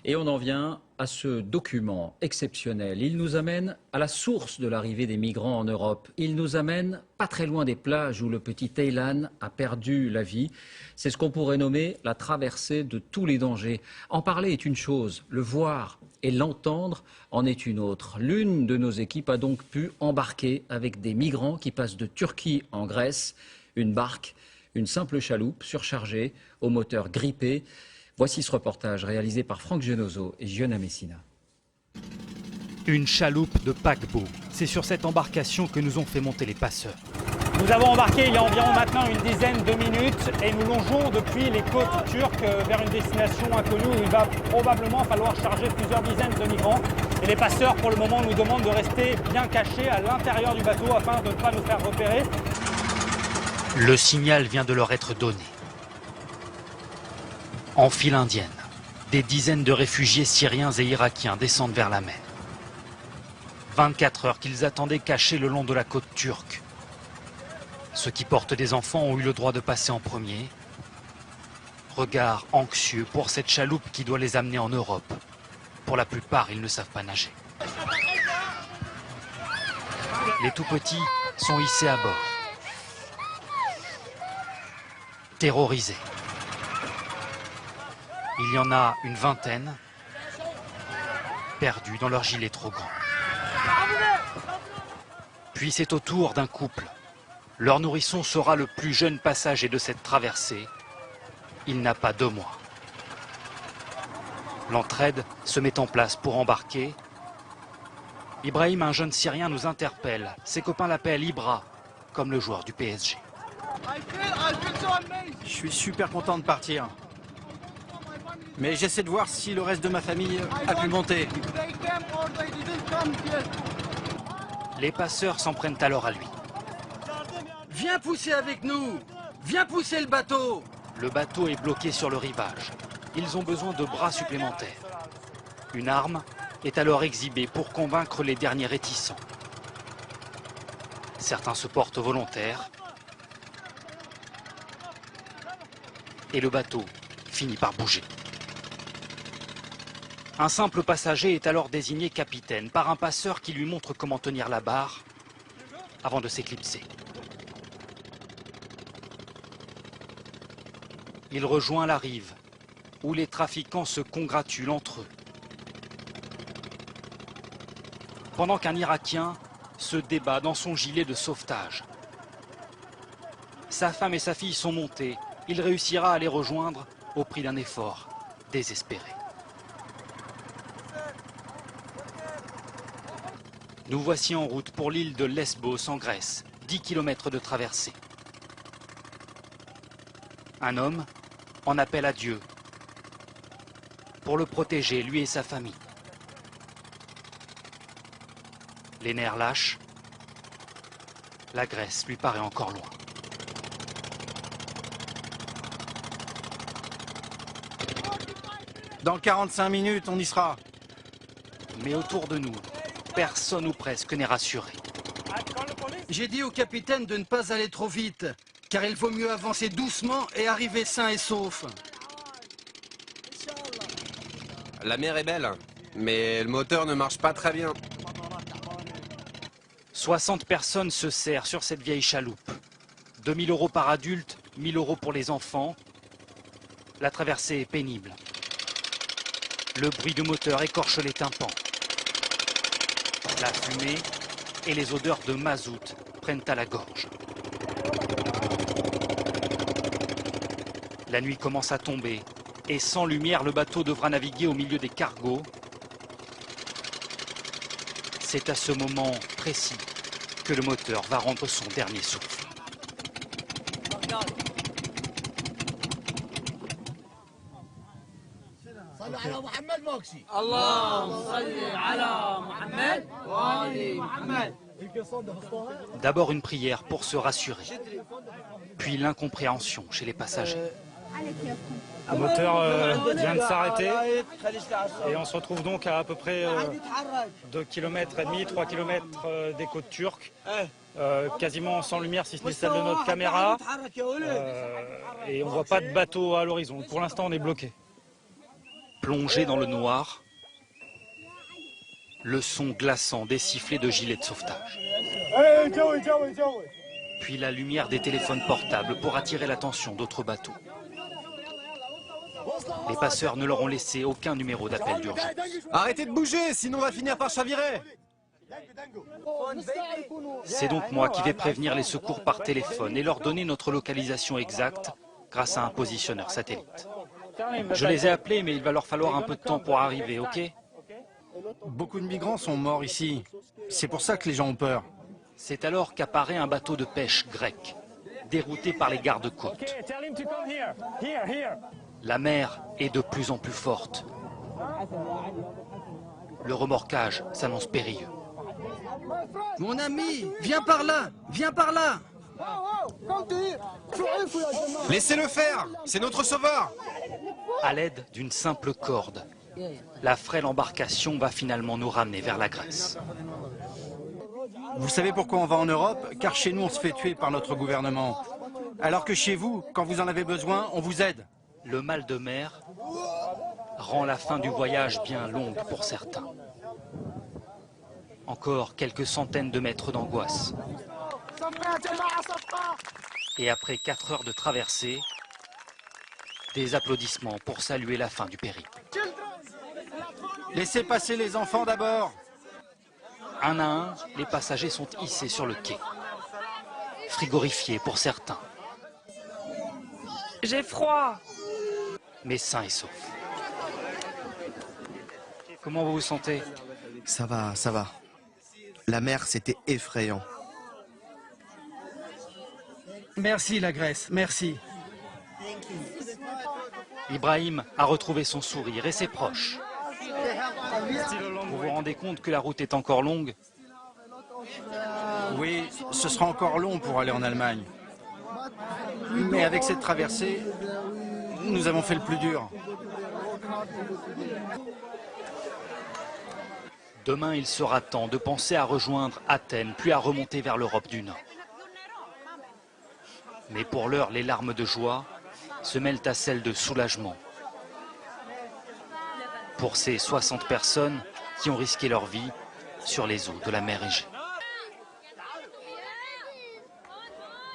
Et on en vient à ce document exceptionnel. Il nous amène à la source de l'arrivée des migrants en Europe. Il nous amène pas très loin des plages où le petit Taylan a perdu la vie. C'est ce qu'on pourrait nommer la traversée de tous les dangers. En parler est une chose, le voir et l'entendre en est une autre. L'une de nos équipes a donc pu embarquer avec des migrants qui passent de Turquie en Grèce. Une barque, une simple chaloupe surchargée, au moteur grippé. Voici ce reportage réalisé par Franck Genozo et Giona Messina. Une chaloupe de paquebot. C'est sur cette embarcation que nous ont fait monter les passeurs. Nous avons embarqué il y a environ maintenant une dizaine de minutes et nous longeons depuis les côtes turques vers une destination inconnue où il va probablement falloir charger plusieurs dizaines de migrants. Et les passeurs, pour le moment, nous demandent de rester bien cachés à l'intérieur du bateau afin de ne pas nous faire repérer. Le signal vient de leur être donné. En file indienne, des dizaines de réfugiés syriens et irakiens descendent vers la mer. 24 heures qu'ils attendaient cachés le long de la côte turque. Ceux qui portent des enfants ont eu le droit de passer en premier. Regard anxieux pour cette chaloupe qui doit les amener en Europe. Pour la plupart, ils ne savent pas nager. Les tout petits sont hissés à bord. Terrorisés. Il y en a une vingtaine, perdus dans leur gilet trop grand. Puis c'est au tour d'un couple. Leur nourrisson sera le plus jeune passager de cette traversée. Il n'a pas 2 mois. L'entraide se met en place pour embarquer. Ibrahim, un jeune Syrien, nous interpelle. Ses copains l'appellent Ibra, comme le joueur du PSG. Je suis super content de partir. Mais j'essaie de voir si le reste de ma famille a pu monter. Les passeurs s'en prennent alors à lui. Viens pousser avec nous! Viens pousser le bateau! Le bateau est bloqué sur le rivage. Ils ont besoin de bras supplémentaires. Une arme est alors exhibée pour convaincre les derniers réticents. Certains se portent volontaires. Et le bateau finit par bouger. Un simple passager est alors désigné capitaine par un passeur qui lui montre comment tenir la barre avant de s'éclipser. Il rejoint la rive, où les trafiquants se congratulent entre eux. Pendant qu'un Irakien se débat dans son gilet de sauvetage. Sa femme et sa fille sont montées. Il réussira à les rejoindre au prix d'un effort désespéré. Nous voici en route pour l'île de Lesbos en Grèce, 10 km de traversée. Un homme en appelle à Dieu pour le protéger, lui et sa famille. Les nerfs lâchent, la Grèce lui paraît encore loin. Dans 45 minutes, on y sera. Mais autour de nous, personne ou presque n'est rassuré. J'ai dit au capitaine de ne pas aller trop vite, car il vaut mieux avancer doucement et arriver sain et sauf. La mer est belle, mais le moteur ne marche pas très bien. 60 personnes se serrent sur cette vieille chaloupe. 2 000 € par adulte, 1 000 € pour les enfants. La traversée est pénible. Le bruit du moteur écorche les tympans. La fumée et les odeurs de mazout prennent à la gorge. La nuit commence à tomber et sans lumière, le bateau devra naviguer au milieu des cargos. C'est à ce moment précis que le moteur va rendre son dernier souffle. D'abord une prière pour se rassurer, puis l'incompréhension chez les passagers. Le moteur vient de s'arrêter et on se retrouve donc à peu près 2,5 km, 3 km des côtes turques, quasiment sans lumière si ce n'est celle de notre caméra, et on ne voit pas de bateau à l'horizon. Pour l'instant on est bloqué. Plongés dans le noir, le son glaçant des sifflets de gilets de sauvetage. Puis la lumière des téléphones portables pour attirer l'attention d'autres bateaux. Les passeurs ne leur ont laissé aucun numéro d'appel d'urgence. Arrêtez de bouger, sinon on va finir par chavirer. C'est donc moi qui vais prévenir les secours par téléphone et leur donner notre localisation exacte grâce à un positionneur satellite. Je les ai appelés, mais il va leur falloir un peu de temps pour arriver, ok? Beaucoup de migrants sont morts ici. C'est pour ça que les gens ont peur. C'est alors qu'apparaît un bateau de pêche grec, dérouté par les gardes-côtes. La mer est de plus en plus forte. Le remorquage s'annonce périlleux. Mon ami, viens par là, viens par là. Laissez-le faire, c'est notre sauveur. À l'aide d'une simple corde, la frêle embarcation va finalement nous ramener vers la Grèce. Vous savez pourquoi on va en Europe? Car chez nous, on se fait tuer par notre gouvernement. Alors que chez vous, quand vous en avez besoin, on vous aide. Le mal de mer rend la fin du voyage bien longue pour certains. Encore quelques centaines de mètres d'angoisse. Et après 4 heures de traversée, des applaudissements pour saluer la fin du périple. Laissez passer les enfants d'abord. Un à un, les passagers sont hissés sur le quai. Frigorifiés pour certains. J'ai froid! Mais sains et saufs. Comment vous vous sentez? Ça va, ça va. La mer, c'était effrayant. Merci la Grèce, merci. Ibrahim a retrouvé son sourire et ses proches. Vous vous rendez compte que la route est encore longue? Oui, ce sera encore long pour aller en Allemagne. Mais avec cette traversée, nous avons fait le plus dur. Demain, il sera temps de penser à rejoindre Athènes, puis à remonter vers l'Europe du Nord. Mais pour l'heure, les larmes de joie se mêlent à celles de soulagement. Pour ces 60 personnes qui ont risqué leur vie sur les eaux de la mer Égée.